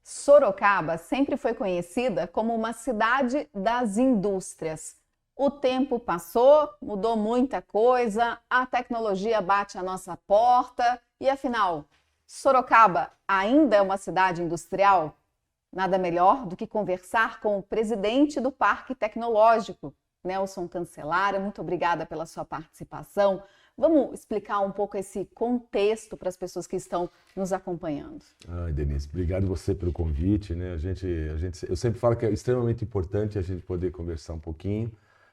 Sorocaba sempre foi conhecida como uma cidade das indústrias. O tempo passou, mudou muita coisa, a tecnologia bate à nossa porta e, afinal, Sorocaba ainda é uma cidade industrial? Nada melhor do que conversar com o presidente do Parque Tecnológico, Nelson Cancelara. Muito obrigada pela sua participação. Vamos explicar um pouco esse contexto para as pessoas que estão nos acompanhando. Ai, Denise, obrigado você pelo convite, né? Eu sempre falo que é extremamente importante a gente poder conversar um pouquinho,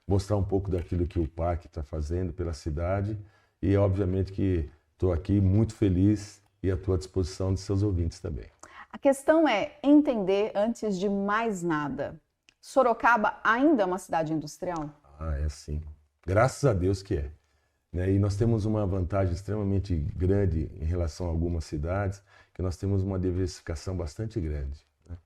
mostrar um pouco daquilo que o parque está fazendo pela cidade e, obviamente, que estou aqui muito feliz e à tua disposição de seus ouvintes também. A questão é entender, antes de mais nada, Sorocaba ainda é uma cidade industrial? É sim. Graças a Deus que é. Né? E nós temos uma vantagem extremamente grande em relação a algumas cidades, que nós temos uma diversificação bastante grande. Né?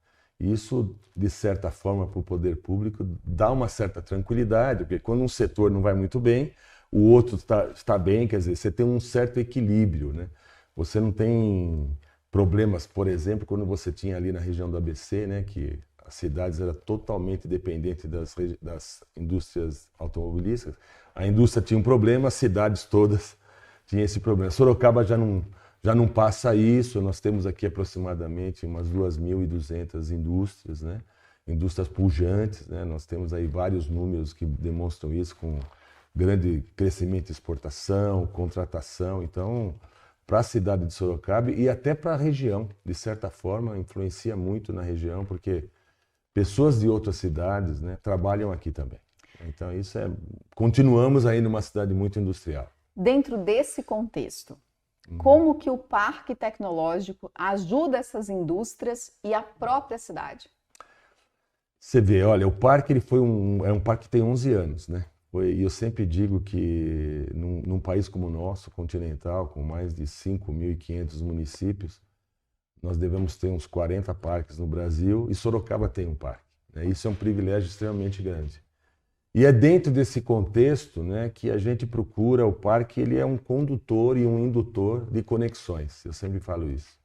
E isso, de certa forma, para o poder público, dá uma certa tranquilidade, porque quando um setor não vai muito bem, o outro está bem, quer dizer, você tem um certo equilíbrio. Né? Você não tem problemas, por exemplo, quando você tinha ali na região do ABC, né, que as cidades eram totalmente dependentes das indústrias automobilísticas. A indústria tinha um problema, as cidades todas tinham esse problema. Sorocaba já não passa isso, nós temos aqui aproximadamente umas 2.200 indústrias, né? Indústrias pujantes, né? Nós temos aí vários números que demonstram isso, com grande crescimento de exportação, contratação. Então, para a cidade de Sorocaba e até para a região, de certa forma, influencia muito na região, porque pessoas de outras cidades, né, trabalham aqui também. Então, continuamos aí numa cidade muito industrial. Dentro desse contexto, como que o Parque Tecnológico ajuda essas indústrias e a própria cidade? Você vê, olha, o parque é um parque que tem 11 anos, né? E eu sempre digo que num país como o nosso, continental, com mais de 5.500 municípios, nós devemos ter uns 40 parques no Brasil e Sorocaba tem um parque. Né? Isso é um privilégio extremamente grande. E é dentro desse contexto, né, que a gente procura o parque, ele é um condutor e um indutor de conexões. Eu sempre falo isso.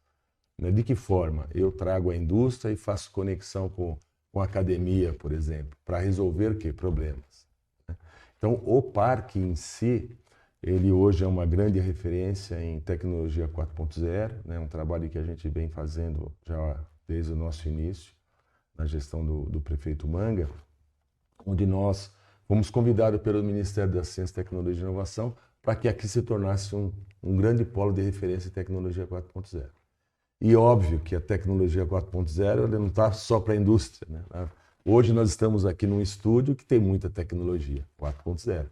Né? De que forma? Eu trago a indústria e faço conexão com a academia, por exemplo, para resolver que problemas. Né? Então, o parque em si, ele hoje é uma grande referência em tecnologia 4.0, né? Um trabalho que a gente vem fazendo já desde o nosso início, na gestão do prefeito Manga, onde nós fomos convidados pelo Ministério da Ciência, Tecnologia e Inovação para que aqui se tornasse um grande polo de referência em tecnologia 4.0. E óbvio que a tecnologia 4.0 não está só para a indústria. Né? Hoje nós estamos aqui num estúdio que tem muita tecnologia 4.0.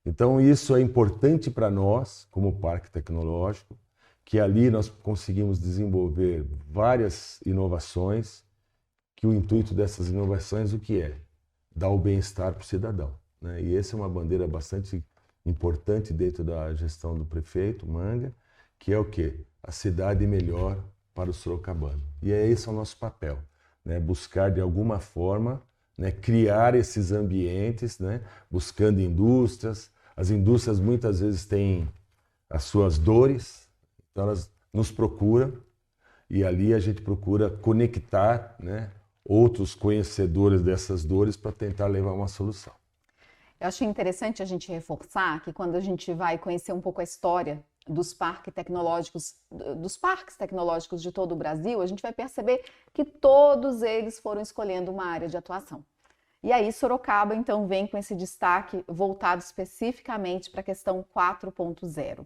Então isso é importante para nós, como Parque Tecnológico, que ali nós conseguimos desenvolver várias inovações, que o intuito dessas inovações o que é? Dar o bem-estar para o cidadão. Né? E essa é uma bandeira bastante importante dentro da gestão do prefeito Manga, que é o quê? A cidade melhor para o sorocabano. E esse é o nosso papel, né? Buscar de alguma forma, né, criar esses ambientes, né, buscando indústrias. As indústrias muitas vezes têm as suas dores, então elas nos procuram e ali a gente procura conectar, né, outros conhecedores dessas dores para tentar levar uma solução. Eu achei interessante a gente reforçar que quando a gente vai conhecer um pouco a história dos parques tecnológicos de todo o Brasil, a gente vai perceber que todos eles foram escolhendo uma área de atuação. E aí Sorocaba, então, vem com esse destaque voltado especificamente para a questão 4.0.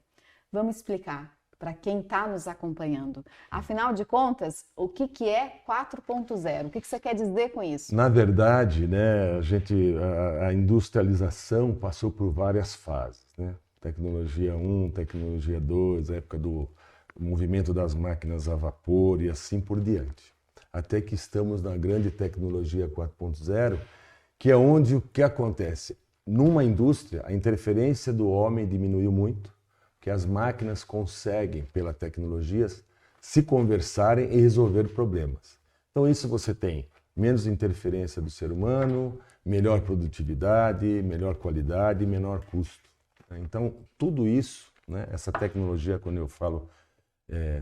Vamos explicar para quem está nos acompanhando. Afinal de contas, o que é 4.0? O que você quer dizer com isso? Na verdade, né, a industrialização passou por várias fases. Né? Tecnologia 1, tecnologia 2, a época do movimento das máquinas a vapor e assim por diante. Até que estamos na grande tecnologia 4.0, que é onde o que acontece? Numa indústria, a interferência do homem diminuiu muito, que as máquinas conseguem, pela tecnologia, se conversarem e resolver problemas. Então isso você tem menos interferência do ser humano, melhor produtividade, melhor qualidade e menor custo. Então tudo isso, né, essa tecnologia, quando eu falo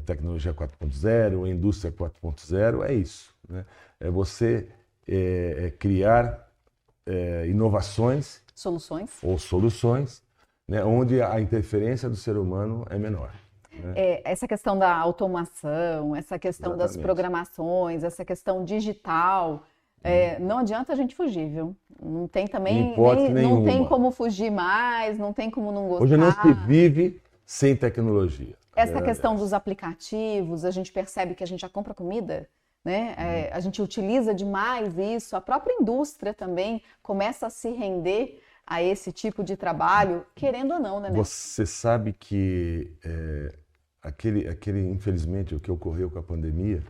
tecnologia 4.0, indústria 4.0, é isso, né? É você criar inovações ou soluções, né, onde a interferência do ser humano é menor. Né? Essa questão da automação, essa questão das programações, essa questão digital, não adianta a gente fugir, viu? Não tem também, não tem como fugir mais, não tem como não gostar. Hoje não se vive sem tecnologia. Essa questão dos aplicativos, a gente percebe que a gente já compra comida, né? A gente utiliza demais isso, a própria indústria também começa a se render a esse tipo de trabalho, querendo ou não, né? Você sabe que infelizmente, o que ocorreu com a pandemia,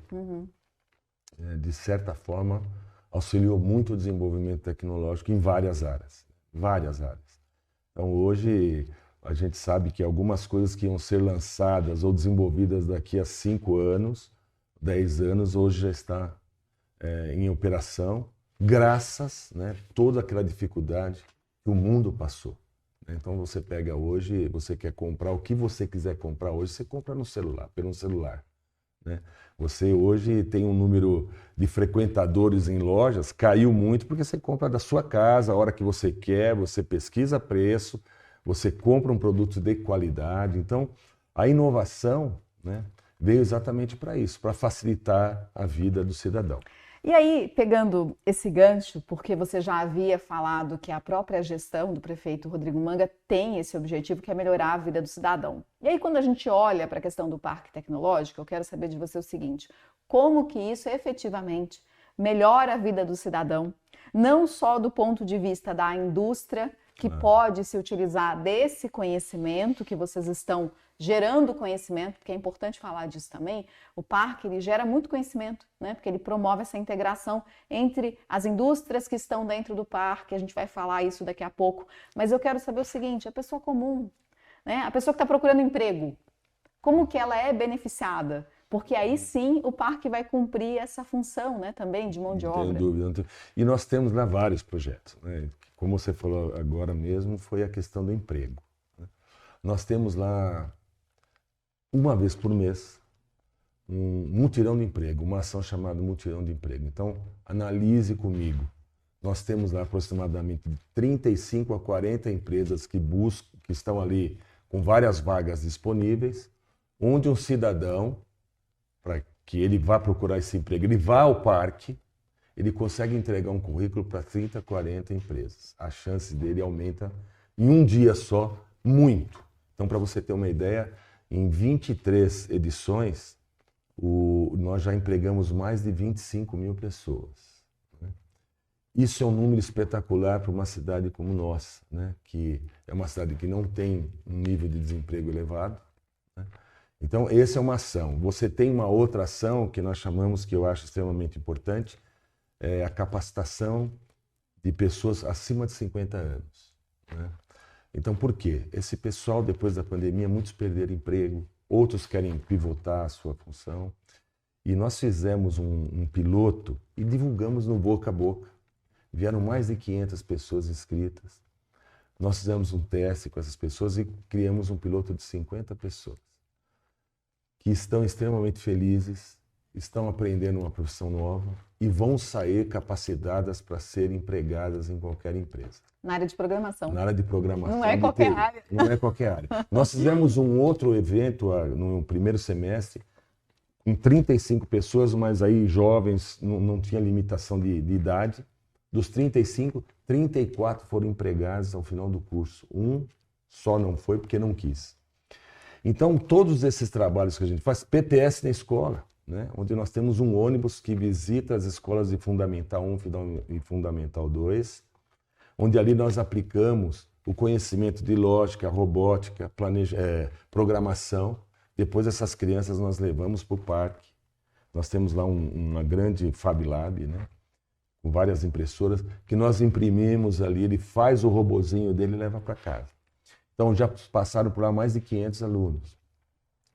de certa forma, auxiliou muito o desenvolvimento tecnológico em várias áreas. Várias áreas. Então, hoje, a gente sabe que algumas coisas que iam ser lançadas ou desenvolvidas daqui a 5 anos, 10 anos, hoje já está em operação, graças, né, toda aquela dificuldade que o mundo passou. Então você pega hoje, você quer comprar o que você quiser comprar hoje, você compra no celular, pelo celular. Né? Você hoje tem um número de frequentadores em lojas, caiu muito porque você compra da sua casa, a hora que você quer, você pesquisa preço, você compra um produto de qualidade. Então a inovação, né, veio exatamente para isso, para facilitar a vida do cidadão. E aí, pegando esse gancho, porque você já havia falado que a própria gestão do prefeito Rodrigo Manga tem esse objetivo, que é melhorar a vida do cidadão. E aí, quando a gente olha para a questão do parque tecnológico, eu quero saber de você o seguinte: como que isso efetivamente melhora a vida do cidadão, não só do ponto de vista da indústria, que pode se utilizar desse conhecimento que vocês estão gerando conhecimento, porque é importante falar disso também. O parque, ele gera muito conhecimento, né? Porque ele promove essa integração entre as indústrias que estão dentro do parque, a gente vai falar isso daqui a pouco, mas eu quero saber o seguinte: a pessoa comum, né? A pessoa que está procurando emprego, como que ela é beneficiada? Porque aí sim o parque vai cumprir essa função, né, também de mão de obra. Não tenho dúvida. Não tenho... E nós temos lá vários projetos, né? Como você falou agora mesmo, foi a questão do emprego. Né? Nós temos lá, uma vez por mês, um mutirão de emprego, uma ação chamada mutirão de emprego. Então, analise comigo. Nós temos lá aproximadamente 35 a 40 empresas que estão ali com várias vagas disponíveis, onde um cidadão, para que ele vá procurar esse emprego, ele vá ao parque, ele consegue entregar um currículo para 30, 40 empresas. A chance dele aumenta em um dia só, muito. Então, para você ter uma ideia, em 23 edições, nós já empregamos mais de 25 mil pessoas. Né? Isso é um número espetacular para uma cidade como nossa, né? Que é uma cidade que não tem um nível de desemprego elevado. Né? Então, essa é uma ação. Você tem uma outra ação que nós chamamos, que eu acho extremamente importante, é a capacitação de pessoas acima de 50 anos. Né? Então, por quê? Esse pessoal, depois da pandemia, muitos perderam emprego, outros querem pivotar a sua função. E nós fizemos um piloto e divulgamos no boca a boca. Vieram mais de 500 pessoas inscritas. Nós fizemos um teste com essas pessoas e criamos um piloto de 50 pessoas que estão extremamente felizes, estão aprendendo uma profissão nova e vão sair capacitadas para serem empregadas em qualquer empresa. Na área de programação. Na área de programação. Não é qualquer área. Não é qualquer área. Nós fizemos um outro evento no primeiro semestre, com 35 pessoas, mas aí jovens, não tinha limitação de idade. Dos 35, 34 foram empregados ao final do curso. Um só não foi porque não quis. Então, todos esses trabalhos que a gente faz, PTS na escola, né? Onde nós temos um ônibus que visita as escolas de Fundamental 1 e Fundamental 2, onde ali nós aplicamos o conhecimento de lógica, robótica, programação. Depois essas crianças nós levamos para o parque. Nós temos lá uma grande Fab Lab, né? Com várias impressoras, que nós imprimimos ali, ele faz o robozinho dele e leva para casa. Então já passaram por lá mais de 500 alunos.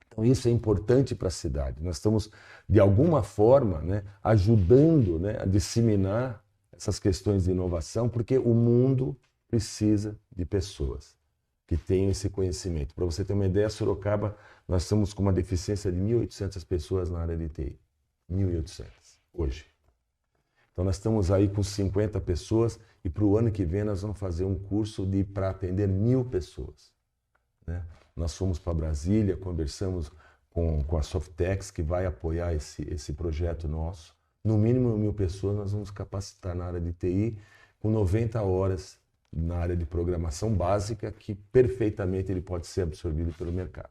Então isso é importante para a cidade. Nós estamos, de alguma forma, né, ajudando, né, a disseminar essas questões de inovação, porque o mundo precisa de pessoas. que tenham esse conhecimento. Para você ter uma ideia, Sorocaba, nós estamos com uma deficiência de 1.800 pessoas na área de TI. 1.800 hoje. Então nós estamos aí com 50 pessoas e para o ano que vem nós vamos fazer um curso para atender 1.000 pessoas. Né? Nós fomos para Brasília, conversamos com a Softex, que vai apoiar esse projeto nosso. No mínimo 1.000 pessoas nós vamos capacitar na área de TI com 90 horas na área de programação básica, que perfeitamente ele pode ser absorvido pelo mercado.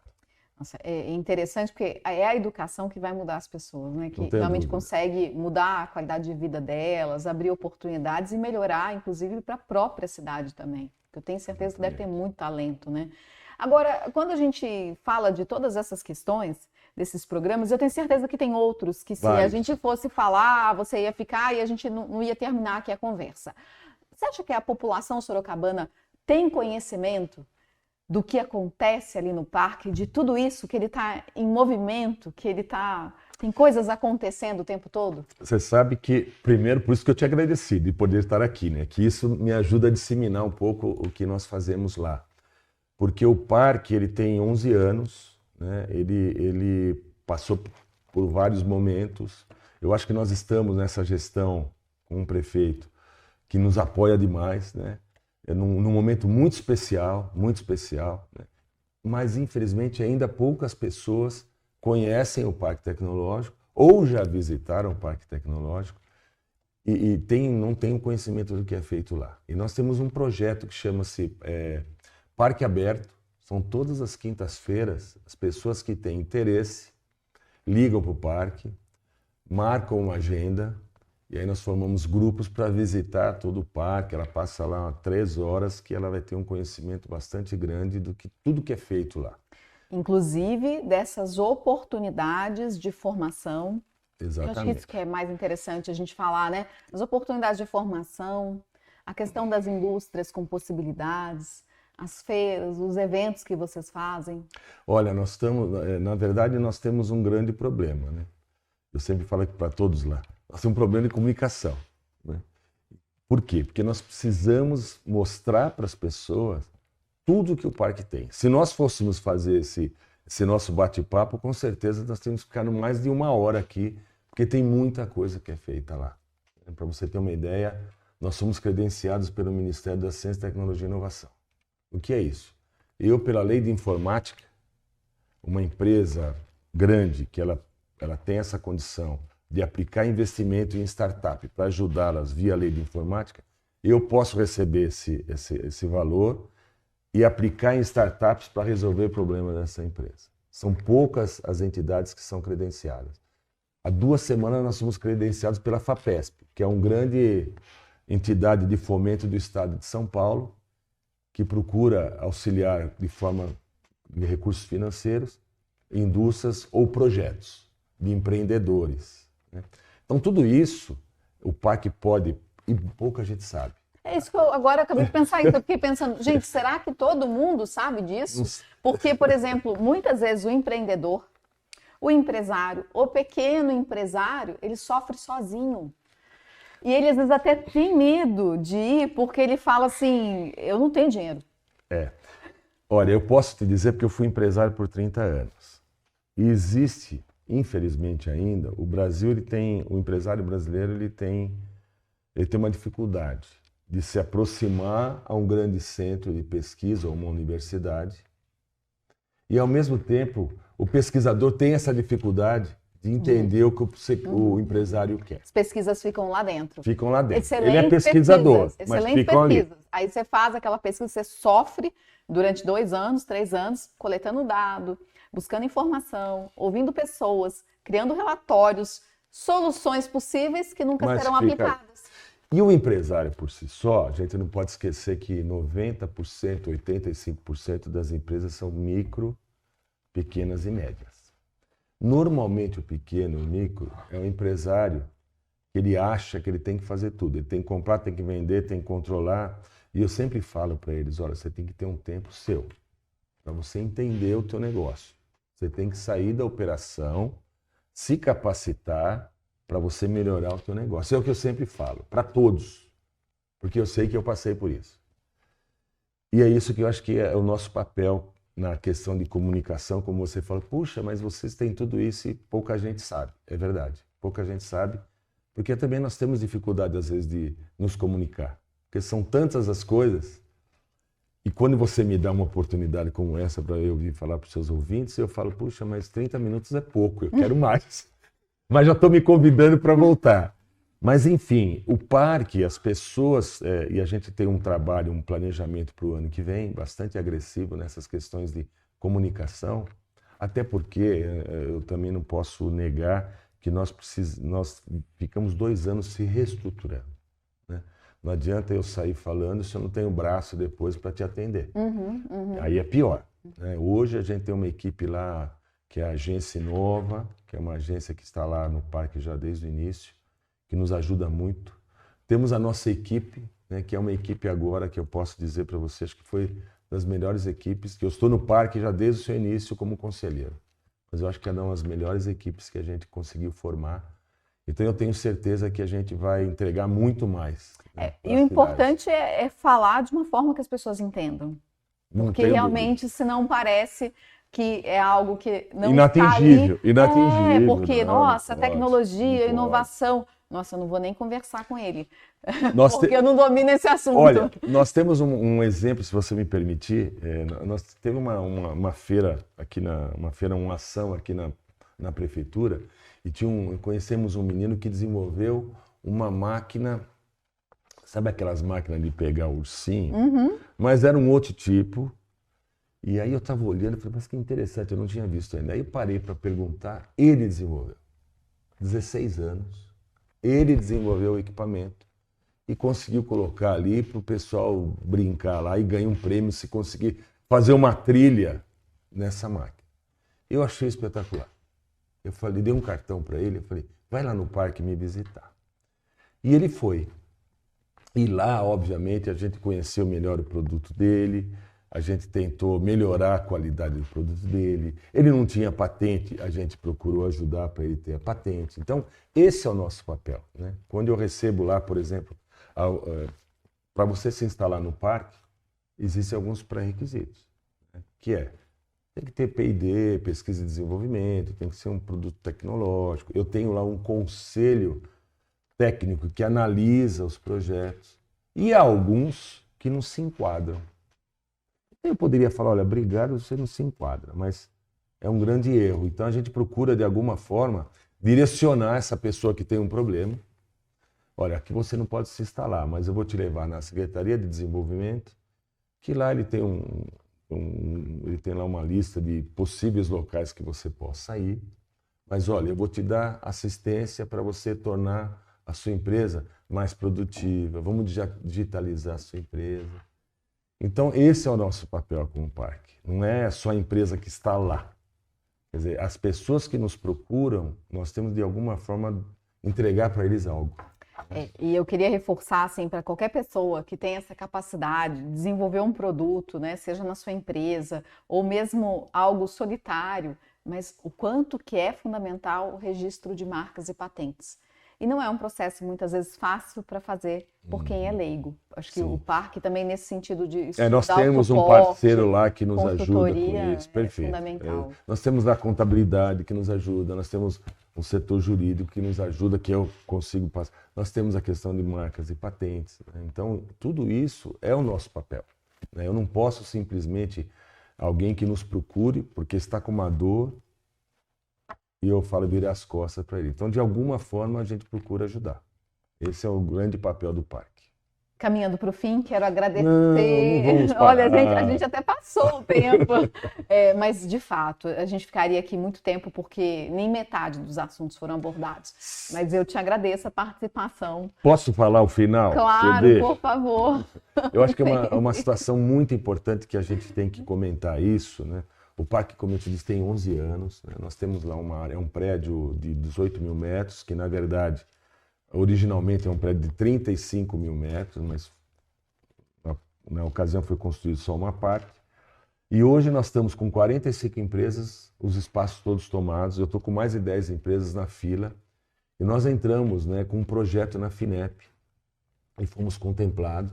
Nossa, é interessante porque é a educação que vai mudar as pessoas, né? Que realmente dúvida. Consegue mudar a qualidade de vida delas, abrir oportunidades e melhorar, inclusive, para a própria cidade também. Eu tenho certeza que deve ter muito talento, né? Agora, quando a gente fala de todas essas questões, desses programas, eu tenho certeza que tem outros que se a gente fosse falar, você ia ficar e a gente não ia terminar aqui a conversa. Você acha que a população sorocabana tem conhecimento do que acontece ali no parque, de tudo isso, que ele está em movimento, que ele tem coisas acontecendo o tempo todo? Você sabe que, primeiro, por isso que eu te agradeci de poder estar aqui, né? Que isso me ajuda a disseminar um pouco o que nós fazemos lá. Porque o parque, ele tem 11 anos, né? Ele passou por vários momentos. Eu acho que nós estamos nessa gestão com um prefeito que nos apoia demais, né? É num momento muito especial, né? Mas infelizmente ainda poucas pessoas conhecem o Parque Tecnológico ou já visitaram o Parque Tecnológico e não tem o conhecimento do que é feito lá. E nós temos um projeto que chama-se Parque Aberto. São todas as quintas-feiras, as pessoas que têm interesse ligam para o parque, marcam uma agenda. E aí nós formamos grupos para visitar todo o parque. Ela passa lá 3 horas que ela vai ter um conhecimento bastante grande do que tudo que é feito lá. Inclusive dessas oportunidades de formação. Exatamente. Eu acho que isso que é mais interessante a gente falar, né? As oportunidades de formação, a questão das indústrias com possibilidades, as feiras, os eventos que vocês fazem. Olha, na verdade, nós temos um grande problema, né? Eu sempre falo aqui para todos lá. Nós temos um problema de comunicação. Né? Por quê? Porque nós precisamos mostrar para as pessoas tudo que o parque tem. Se nós fôssemos fazer esse nosso bate-papo, com certeza nós temos que ficar mais de 1 hora aqui, porque tem muita coisa que é feita lá. Para você ter uma ideia, nós somos credenciados pelo Ministério da Ciência, Tecnologia e Inovação. O que é isso? Eu, pela lei de informática, uma empresa grande que ela tem essa condição de aplicar investimento em startup para ajudá-las via lei de informática, eu posso receber esse valor e aplicar em startups para resolver o problema dessa empresa. São poucas as entidades que são credenciadas. Há 2 semanas nós fomos credenciados pela FAPESP, que é uma grande entidade de fomento do Estado de São Paulo, que procura auxiliar de forma de recursos financeiros, indústrias ou projetos de empreendedores. Né? Então, tudo isso o parque pode, e pouca gente sabe. É isso que eu agora acabei de pensar. Eu fiquei pensando, gente, será que todo mundo sabe disso? Porque, por exemplo, muitas vezes o empreendedor, o empresário, o pequeno empresário, ele sofre sozinho. E ele, às vezes, até tem medo de ir, porque ele fala assim, eu não tenho dinheiro. Olha, eu posso te dizer porque eu fui empresário por 30 anos. E existe, infelizmente ainda, o empresário brasileiro ele tem uma dificuldade de se aproximar a um grande centro de pesquisa ou uma universidade. E, ao mesmo tempo, o pesquisador tem essa dificuldade de entender o que o empresário quer. As pesquisas ficam lá dentro. Ficam lá dentro. Excelente Ele é pesquisador, mas ficam ali. Aí você faz aquela pesquisa, você sofre durante 2 anos, 3 anos, coletando dado, buscando informação, ouvindo pessoas, criando relatórios, soluções possíveis que nunca serão aplicadas. E o empresário por si só, a gente não pode esquecer que 90%, 85% das empresas são micro, pequenas e médias. Normalmente o pequeno, o micro, é um empresário que ele acha que ele tem que fazer tudo. Ele tem que comprar, tem que vender, tem que controlar. E eu sempre falo para eles, olha, você tem que ter um tempo seu, para você entender o teu negócio. Você tem que sair da operação, se capacitar para você melhorar o teu negócio. É o que eu sempre falo, para todos, porque eu sei que eu passei por isso. E é isso que eu acho que é o nosso papel na questão de comunicação, como você fala, puxa, mas vocês têm tudo isso e pouca gente sabe. É verdade, pouca gente sabe, porque também nós temos dificuldade, às vezes, de nos comunicar. Porque são tantas as coisas, e quando você me dá uma oportunidade como essa para eu vir falar para os seus ouvintes, eu falo, puxa, mas 30 minutos é pouco, eu quero mais. Mas já estou me convidando para voltar. Mas, enfim, o parque, as pessoas, e a gente tem um trabalho, um planejamento para o ano que vem, bastante agressivo nessas questões de comunicação, até porque eu também não posso negar que nós ficamos 2 anos se reestruturando, né? Não adianta eu sair falando se eu não tenho braço depois para te atender. Aí é pior, né? Hoje a gente tem uma equipe lá, que é a Agência Inova, que é uma agência que está lá no parque já desde o início, que nos ajuda muito. Temos a nossa equipe, né, que é uma equipe agora que eu posso dizer para vocês que foi das melhores equipes, que eu estou no parque já desde o seu início como conselheiro. Mas eu acho que é uma das melhores equipes que a gente conseguiu formar. Então eu tenho certeza que a gente vai entregar muito mais. Né, e o importante é falar de uma forma que as pessoas entendam. Porque realmente, senão parece que é algo que não inatingível, está ali. Inatingível. Porque, nossa, tecnologia, inovação. Nossa, eu não vou nem conversar com ele, porque eu não domino esse assunto. Olha, nós temos um exemplo, se você me permitir. Nós teve uma feira aqui, uma ação aqui na prefeitura, e conhecemos um menino que desenvolveu uma máquina, sabe aquelas máquinas de pegar o ursinho? Mas era um outro tipo. E aí eu estava olhando e falei, mas que interessante, eu não tinha visto ainda. Aí eu parei para perguntar, ele desenvolveu. 16 anos. Ele desenvolveu o equipamento e conseguiu colocar ali para o pessoal brincar lá e ganhar um prêmio se conseguir fazer uma trilha nessa máquina. Eu achei espetacular. Eu falei, dei um cartão para ele, eu falei, vai lá no parque me visitar. E ele foi. E lá, obviamente, a gente conheceu melhor o produto dele, a gente tentou melhorar a qualidade do produto dele. Ele não tinha patente, a gente procurou ajudar para ele ter a patente. Então, esse é o nosso papel, né? Quando eu recebo lá, por exemplo, para você se instalar no parque, existem alguns pré-requisitos, né? Que tem que ter P&D, pesquisa e desenvolvimento, tem que ser um produto tecnológico. Eu tenho lá um conselho técnico que analisa os projetos e há alguns que não se enquadram. Eu poderia falar, olha, obrigado, você não se enquadra, mas é um grande erro. Então a gente procura, de alguma forma, direcionar essa pessoa que tem um problema. Olha, aqui você não pode se instalar, mas eu vou te levar na Secretaria de Desenvolvimento, que lá ele tem ele tem lá uma lista de possíveis locais que você possa ir. Mas olha, eu vou te dar assistência para você tornar a sua empresa mais produtiva. Vamos digitalizar a sua empresa. Então, esse é o nosso papel como parque. Não é só a empresa que está lá. Quer dizer, as pessoas que nos procuram, nós temos de alguma forma entregar para eles algo. E eu queria reforçar, assim, para qualquer pessoa que tem essa capacidade de desenvolver um produto, né, seja na sua empresa ou mesmo algo solitário, mas o quanto que é fundamental o registro de marcas e patentes. E não é um processo, muitas vezes, fácil para fazer por quem é leigo. Acho que o parque também, nesse sentido de estudar nós temos um parceiro lá que nos ajuda com isso. Perfeito. Fundamental. Nós temos a contabilidade que nos ajuda, nós temos um setor jurídico que nos ajuda, que eu consigo passar. Nós temos a questão de marcas e patentes, né? Então, tudo isso é o nosso papel, né? Eu não posso simplesmente alguém que nos procure porque está com uma dor e eu falo virar as costas para ele. Então, de alguma forma, a gente procura ajudar. Esse é o grande papel do parque. Caminhando para o fim, quero agradecer. Não vamos parar. Olha, a gente até passou o tempo, mas de fato, a gente ficaria aqui muito tempo porque nem metade dos assuntos foram abordados. Mas eu te agradeço a participação. Posso falar o final? Claro, por favor. Eu acho que é uma situação muito importante que a gente tem que comentar isso, né? O parque, como eu te disse, tem 11 anos. Né? Nós temos lá uma área, um prédio de 18 mil metros, que na verdade, originalmente é um prédio de 35 mil metros, mas na ocasião foi construído só uma parte. E hoje nós estamos com 45 empresas, os espaços todos tomados. Eu estou com mais de 10 empresas na fila. E nós entramos, né, com um projeto na FINEP e fomos contemplados.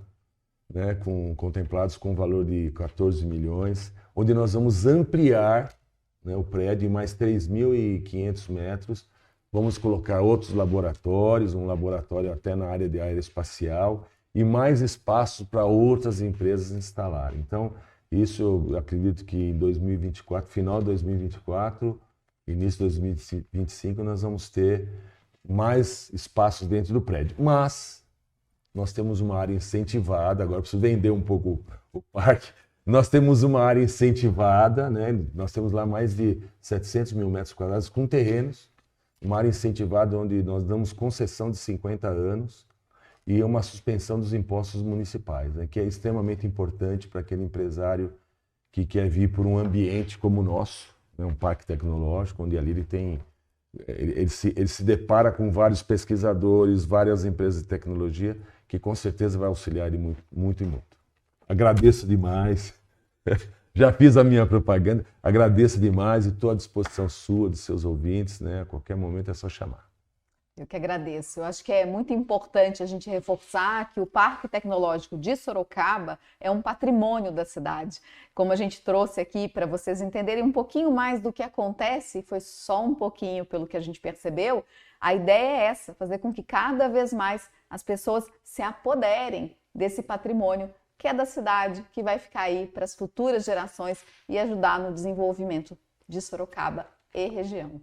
né, contemplados com um valor de 14 milhões, onde nós vamos ampliar, né, o prédio em mais 3.500 metros. Vamos colocar outros laboratórios, um laboratório até na área de aeroespacial e mais espaços para outras empresas instalarem. Então, isso eu acredito que em 2024, final de 2024, início de 2025, nós vamos ter mais espaços dentro do prédio. Mas nós temos uma área incentivada, agora preciso vender um pouco o parque. Nós temos uma área incentivada, né? Nós temos lá mais de 700 mil metros quadrados com terrenos, uma área incentivada onde nós damos concessão de 50 anos e uma suspensão dos impostos municipais, né? Que é extremamente importante para aquele empresário que quer vir por um ambiente como o nosso, né? Um parque tecnológico, onde ali ele se depara com vários pesquisadores, várias empresas de tecnologia, que com certeza vai auxiliar ele muito, muito e muito. Agradeço demais, já fiz a minha propaganda, agradeço demais e estou à disposição sua, dos seus ouvintes, né? A qualquer momento é só chamar. Eu que agradeço. Eu acho que é muito importante a gente reforçar que o Parque Tecnológico de Sorocaba é um patrimônio da cidade. Como a gente trouxe aqui para vocês entenderem um pouquinho mais do que acontece, foi só um pouquinho pelo que a gente percebeu, a ideia é essa, fazer com que cada vez mais as pessoas se apoderem desse patrimônio que é da cidade, que vai ficar aí para as futuras gerações e ajudar no desenvolvimento de Sorocaba e região.